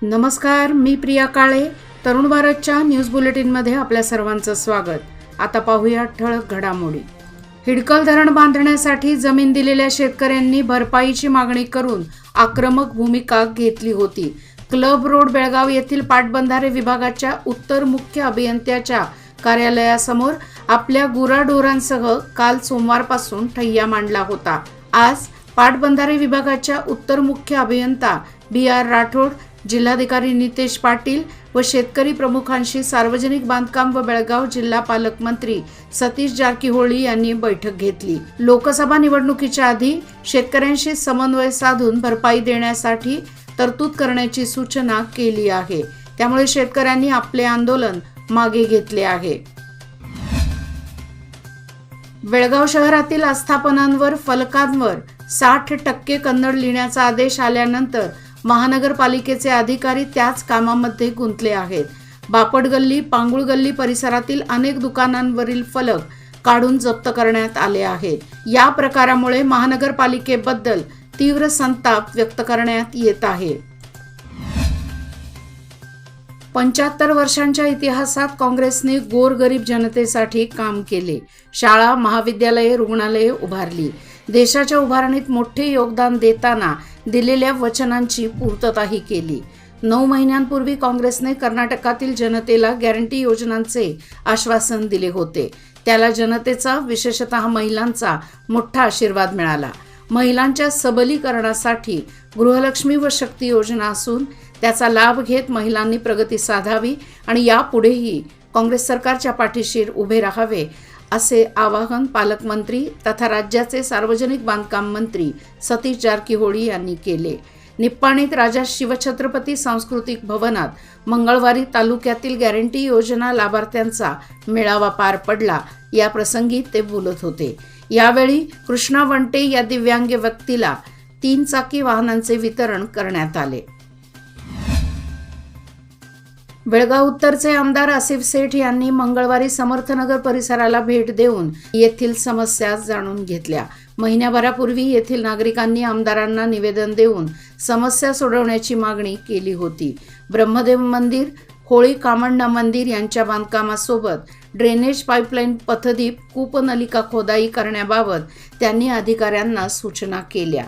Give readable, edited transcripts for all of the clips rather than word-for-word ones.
नमस्कार, मी प्रिया काळे. तरुण भारतच्या न्यूज बुलेटिनमध्ये आपल्या सर्वांचं स्वागत. आता पाहूया ठळक घडामोडी. हिडकल धरण बांधण्यासाठी जमीन दिलेल्या शेतकऱ्यांनी भरपाईची मागणी करून आक्रमक भूमिका घेतली होती. क्लब रोड बेळगाव येथील पाटबंधारे विभागाच्या उत्तर मुख्य अभियंत्याच्या कार्यालयासमोर आपल्या गुराढोरांसह काल सोमवारपासून ठय्या मांडला होता. आज पाटबंधारे विभागाच्या उत्तर मुख्य अभियंता BR राठोड, जिल्हाधिकारी नितेश पाटील व शेतकरी प्रमुखांशी सार्वजनिक बांधकाम व बेळगाव जिल्हा पालकमंत्री सतीश जारकीहोळी यांनी बैठक घेतली. लोकसभा निवडणुकीच्या आधी शेतकऱ्यांशी समन्वय साधून भरपाई देण्यासाठी तरतूद करण्याची सूचना केली आहे. त्यामुळे शेतकऱ्यांनी आपले आंदोलन मागे घेतले आहे. बेळगाव शहरातील आस्थापनांवर फलकांवर 60% कन्नड लिहिण्याचा आदेश आल्यानंतर महानगरपालिकेचे अधिकारी त्याच कामामध्ये गुंतले आहेत. बापट गल्ली, पांगुळ गल्ली परिसरातील अनेक दुकानांवरील फलक काढून जप्त करण्यात आले आहेत. या प्रकारामुळे महानगरपालिकेबद्दल तीव्र संताप व्यक्त करण्यात येत आहे. 75 वर्षांच्या इतिहासात काँग्रेसने गोरगरीब जनतेसाठी काम केले. शाळा, महाविद्यालये, रुग्णालये उभारली. देशाच्या उभारणीत मोठे योगदान देताना दिलेल्या वचनांची पूर्तताही केली. 9 महिन्यांपूर्वी काँग्रेसने कर्नाटकातील जनतेला गॅरंटी योजनांचे आश्वासन दिले होते. त्याला जनतेचा, विशेषतः महिलांचा मोठा आशीर्वाद मिळाला. महिलांच्या सबलीकरणासाठी गृहलक्ष्मी व शक्ती योजना असून त्याचा लाभ घेत महिलांनी प्रगती साधावी आणि यापुढेही काँग्रेस सरकारच्या पाठीशी उभे राहावे असे आवाहन पालकमंत्री तथा राज्याचे सार्वजनिक बांधकाम मंत्री सतीश जारकीहोळी यांनी केले. निप्पाणीत राजा शिवछत्रपती सांस्कृतिक भवनात मंगळवारी तालुक्यातील गॅरंटी योजना लाभार्थ्यांचा मेळावा पार पडला. या प्रसंगी ते बोलत होते. यावेळी कृष्णा वंटे या दिव्यांग व्यक्तीला 3 चाकी वाहनांचे वितरण करण्यात आले. बेळगाव उत्तरचे आमदार आसिफ सेठ यांनी मंगळवारी समर्थनगर परिसराला भेट देऊन येथील समस्या जाणून घेतल्या. महिन्याभरापूर्वी येथील नागरिकांनी आमदारांना निवेदन देऊन समस्या सोडवण्याची मागणी केली होती. ब्रह्मदेव मंदिर, होळी कामण्णा मंदिर यांच्या बांधकामासोबत ड्रेनेज पाईपलाईन, पथदीप, कूपनलिका खोदाई करण्याबाबत त्यांनी अधिकाऱ्यांना सूचना केल्या.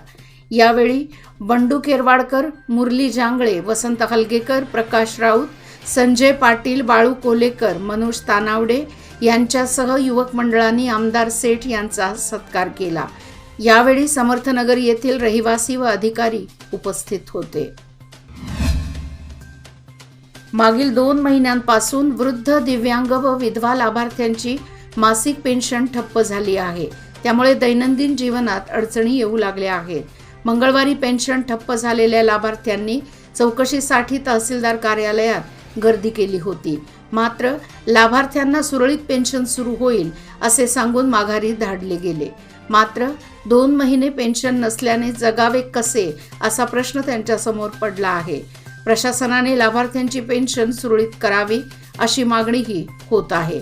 यावेळी बंडू केरवाडकर, मुरली जांगळे, वसंत हलगेकर, प्रकाश राऊत, संजय पाटील, बाळू कोलेकर, मनोज तानावडे यांच्यासह युवक मंडळांनी आमदार सेठ यांचा सत्कार केला. यावेळी समर्थनगर येथील रहिवासी व अधिकारी उपस्थित होते. मागील 2 महिन्यांपासून वृद्ध, दिव्यांग व विधवा लाभार्थ्यांची मासिक पेन्शन ठप्प झाली आहे. त्यामुळे दैनंदिन जीवनात अडचणी येऊ लागल्या आहेत. मंगळवारी पेन्शन ठप्प झालेल्या लाभार्थ्यांनी चौकशीसाठी तहसीलदार कार्यालयात गर्दी केली होती. मात्र लाभार्थ्यांना सुरळीत पेन्शन सुरू होईल असे सांगून माघारी धाडले गेले. मात्र 2 महिने पेन्शन नसल्याने जगावे कसे असा प्रश्न त्यांच्यासमोर पडला आहे. प्रशासनाने लाभार्थ्यांची पेन्शन सुरळीत करावी अशी मागणीही होत आहे.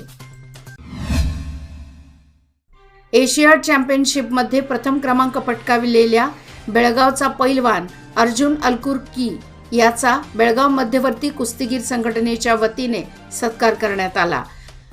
एशियाड चॅम्पियनशिपमध्ये प्रथम क्रमांक पटकाविलेल्या बेळगावचा पैलवान अर्जुन अलकुर्की याचा बेळगाव मध्यवर्ती कुस्तीगीर संघटनेच्या वतीने सत्कार करण्यात आला.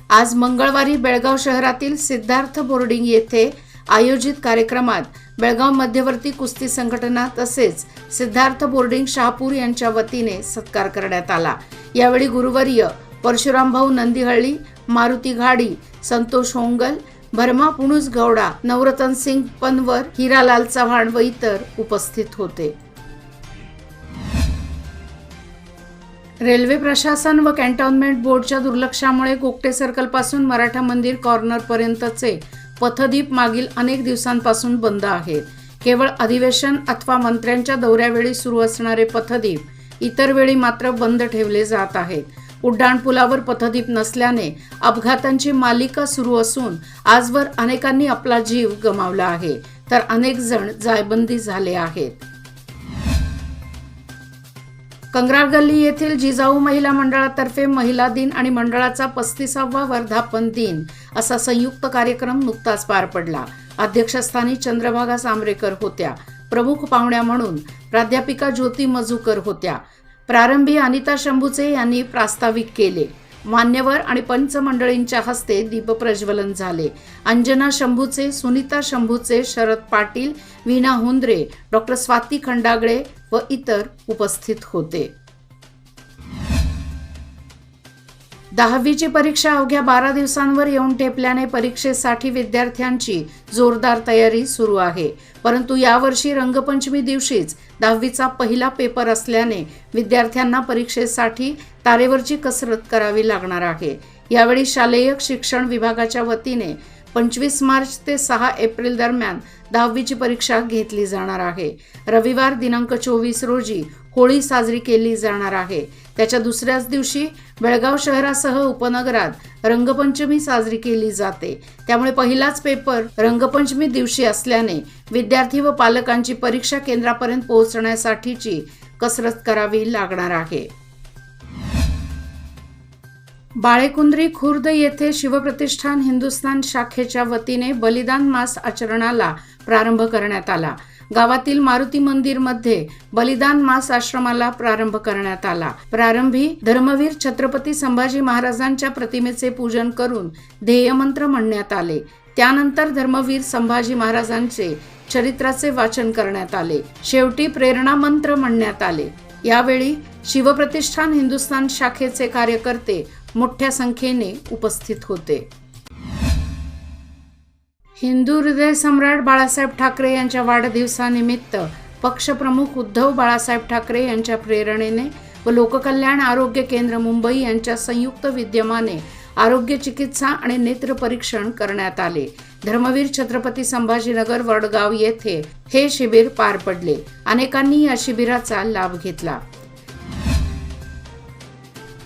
आज मंगळवारी बेळगाव शहरातील सिद्धार्थ बोर्डिंग येथे आयोजित कार्यक्रमात बेळगाव मध्यवर्ती कुस्ती संघटना तसेच सिद्धार्थ बोर्डिंग शहापूर यांच्या वतीने सत्कार करण्यात आला. यावेळी गुरुवर्य परशुरामभाऊ नंदीहळ्ळी, मारुती घाडी, संतोष होंगल, भरमा पुणूस गौडा, नवरतन सिंग पनवर, हिरालाल चव्हाण व इतर उपस्थित होते. रेल्वे प्रशासन व कॅन्टोन्मेंट बोर्डच्या दुर्लक्षामुळे गोगटे सर्कलपासून मराठा मंदिर कॉर्नरपर्यंतचे पथदीप मागील अनेक दिवसांपासून बंद आहेत. केवळ अधिवेशन अथवा मंत्र्यांच्या दौऱ्यावेळी सुरू असणारे पथदीप इतर वेळी मात्र बंद ठेवले जात आहेत. उड्डाणपुलावर पथदीप नसल्याने अपघातांची मालिका सुरू असून आजवर अनेकांनी आपला जीव गमावला आहे, तर अनेक जण जायबंदी झाले आहेत. कंग्राळ गल्ली येथील जिजाऊ महिला मंडळातर्फे महिला दिन आणि मंडळाचा 35वा वर्धापन दिन असा संयुक्त कार्यक्रम नुकताच पार पडला. अध्यक्षस्थानी चंद्रभागा सांबरेकर होत्या. प्रमुख पाहुण्या म्हणून प्राध्यापिका ज्योती मजूकर होत्या. प्रारंभी अनिता शंभूचे यांनी प्रास्ताविक केले. मान्यवर आणि पंच मंडळींच्या हस्ते दीपप्रज्वलन झाले. अंजना शंभूचे, सुनीता शंभूचे, शरद पाटील, वीणा हुंद्रे, डॉक्टर स्वाती खंडागळे व इतर उपस्थित होते. 10वीची परीक्षा अवघ्या 12 दिवसांवर येऊन ठेपल्याने परीक्षेसाठी विद्यार्थ्यांची जोरदार तयारी सुरू आहे. परंतु यावर्षी रंगपंचमी दिवशीच 10वीचा पहिला पेपर असल्याने विद्यार्थ्यांना परीक्षेसाठी तारेवरची कसरत करावी लागणार आहे. यावेळी शालेय शिक्षण विभागाच्या वतीने 25 मार्च ते 6 एप्रिल दरम्यान 10वीची परीक्षा घेतली जाणार आहे. रविवार दिनांक 24 रोजी होळी साजरी केली जाणार आहे. त्याच्या दुसऱ्याच दिवशी बेळगाव शहरासह उपनगरात रंगपंचमी साजरी केली जाते. त्यामुळे पहिलाच पेपर रंगपंचमी दिवशी असल्याने विद्यार्थी व पालकांची परीक्षा केंद्रापर्यंत पोहोचण्यासाठीची कसरत करावी लागणार आहे. बाळेकुंद्री खुर्द येथे शिवप्रतिष्ठान हिंदुस्थान शाखेच्या वतीने बलिदान मास आचरणाला प्रारंभ करण्यात आला. गावातील मारुती मंदिर मध्ये बलिदान मास आश्रमाला प्रारंभ करण्यात आला. प्रारंभी धर्मवीर छत्रपती संभाजी महाराजांच्या प्रतिमेचे पूजन करून ध्येयमंत्र म्हणण्यात आले. त्यानंतर धर्मवीर संभाजी महाराजांचे चरित्राचे वाचन करण्यात आले. शेवटी प्रेरणा मंत्र म्हणण्यात आले. यावेळी शिवप्रतिष्ठान हिंदुस्थान शाखेचे कार्यकर्ते मोठ्या संख्येने उपस्थित होते. हिंदू हृदय सम्राट बाळासाहेब ठाकरे यांच्या वाढदिवसानिमित्त पक्षप्रमुख उद्धव बाळासाहेब ठाकरे यांच्या प्रेरणेने व लोककल्याण आरोग्य केंद्र मुंबई यांच्या संयुक्त विद्यमाने आरोग्य चिकित्सा आणि नेत्र परीक्षण करण्यात आले. धर्मवीर छत्रपती संभाजीनगर वडगाव येथे हे शिबिर पार पडले. अनेकांनी या शिबिराचा लाभ घेतला.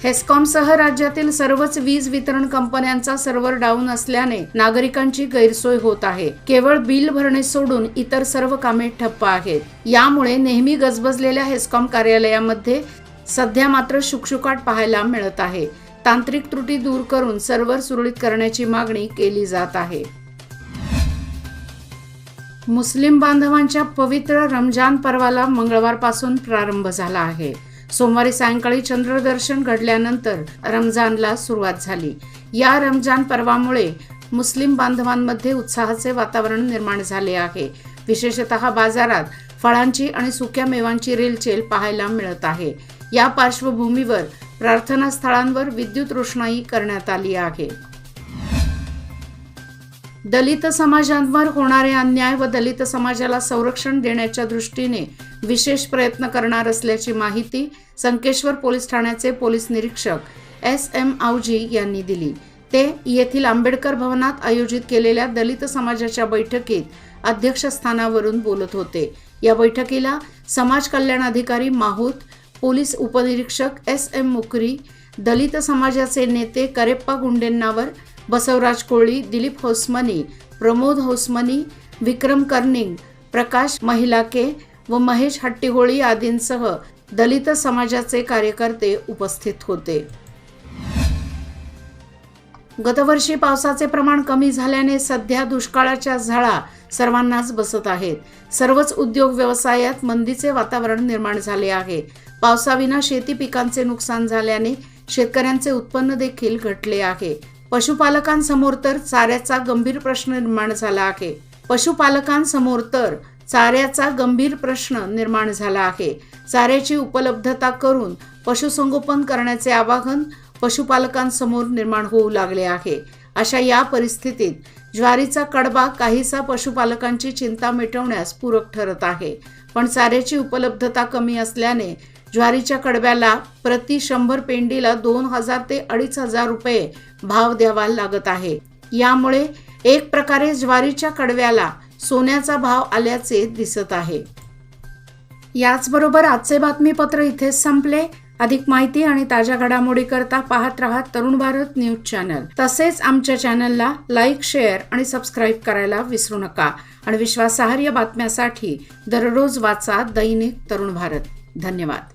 हेस्कॉमसह राज्यातील सर्वच वीज वितरण कंपन्यांचा सर्व्हर डाऊन असल्याने नागरिकांची गैरसोय होत आहे. केवळ बिल भरणे सोडून इतर सर्व कामे ठप्प आहेत. यामुळे नेहमी गजबजलेल्या हेस्कॉम कार्यालयामध्ये सध्या मात्र शुकशुकाट पाहायला मिळत आहे. तांत्रिक त्रुटी दूर करून सर्व्हर सुरळीत करण्याची मागणी केली जात आहे. मुस्लिम बांधवांच्या पवित्र रमजान पर्वाला मंगळवारपासून प्रारंभ झाला आहे. सोमवारी सायंकाळी चंद्रदर्शन घडल्यानंतर रमजानला सुरुवात झाली. या रमजान पर्वामुळे मुस्लिम बांधवांमध्ये उत्साहाचे वातावरण निर्माण झाले आहे. विशेषतः बाजारात फळांची आणि सुक्या मेवांची रेलचेल पाहायला मिळत आहे. या पार्श्वभूमीवर प्रार्थना स्थळांवर विद्युत रोषणाई करण्यात आली आहे. दलित समाजांवर होणारे अन्याय व दलित समाजाला संरक्षण देण्याच्या दृष्टीने विशेष प्रयत्न करणार असल्याची माहिती संकेश्वर पोलीस ठाण्याचे पोलीस निरीक्षक SM आवजी यांनी दिली. ते येथील आंबेडकर भवनात आयोजित केलेल्या दलित समाजाच्या बैठकीत अध्यक्षस्थानावरून बोलत होते. या बैठकीला समाज कल्याण अधिकारी माहूत, पोलीस उपनिरीक्षक SM मुकरी, दलित समाजाचे नेते करेप्पा गुंडेंनावर, बसवराज कोळी, दिलीप होसमनी, प्रमोद होसमनी, विक्रम कर्निंग, प्रकाश महिलाके व महेश हट्टीहोळी आदींसह दलित समाजाचे कार्यकर्ते उपस्थित होते. गतवर्षी पावसाचे प्रमाण कमी झाल्याने सध्या दुष्काळाच्या झळा सर्वांनाच बसत आहेत. सर्वच उद्योग व्यवसायात मंदीचे वातावरण निर्माण झाले आहे. पावसाविना शेती पिकांचे नुकसान झाल्याने शेतकऱ्यांचे उत्पन्न देखील घटले आहे. पशुपालकांसमोर तर चाऱ्याचा गंभीर प्रश्न निर्माण झाला आहे. चाऱ्याची उपलब्धता करून पशुसंगोपन करण्याचे आवाहन पशुपालकांसमोर निर्माण होऊ लागले आहे. अशा या परिस्थितीत ज्वारीचा कडबा काहीसा पशुपालकांची चिंता मिटवण्यास पूरक ठरत आहे. पण चाऱ्याची उपलब्धता कमी असल्याने ज्वारीच्या कडब्याला प्रति 100 पेंडीला 2000 ते 2500 रुपये भाव द्यावा लागत आहे. यामुळे एक प्रकारे ज्वारीच्या कडव्याला सोन्याचा भाव आल्याचे दिसत आहे. याचबरोबर आजचे बातमीपत्र इथेच संपले. अधिक माहिती आणि ताज्या घडामोडी करता पाहत रहा तरुण भारत न्यूज चॅनल. तसेच आमच्या चॅनलला लाईक, शेअर आणि सबस्क्राईब करायला विसरू नका. आणि विश्वासार्ह बातम्यासाठी दररोज वाचा दैनिक तरुण भारत. धन्यवाद.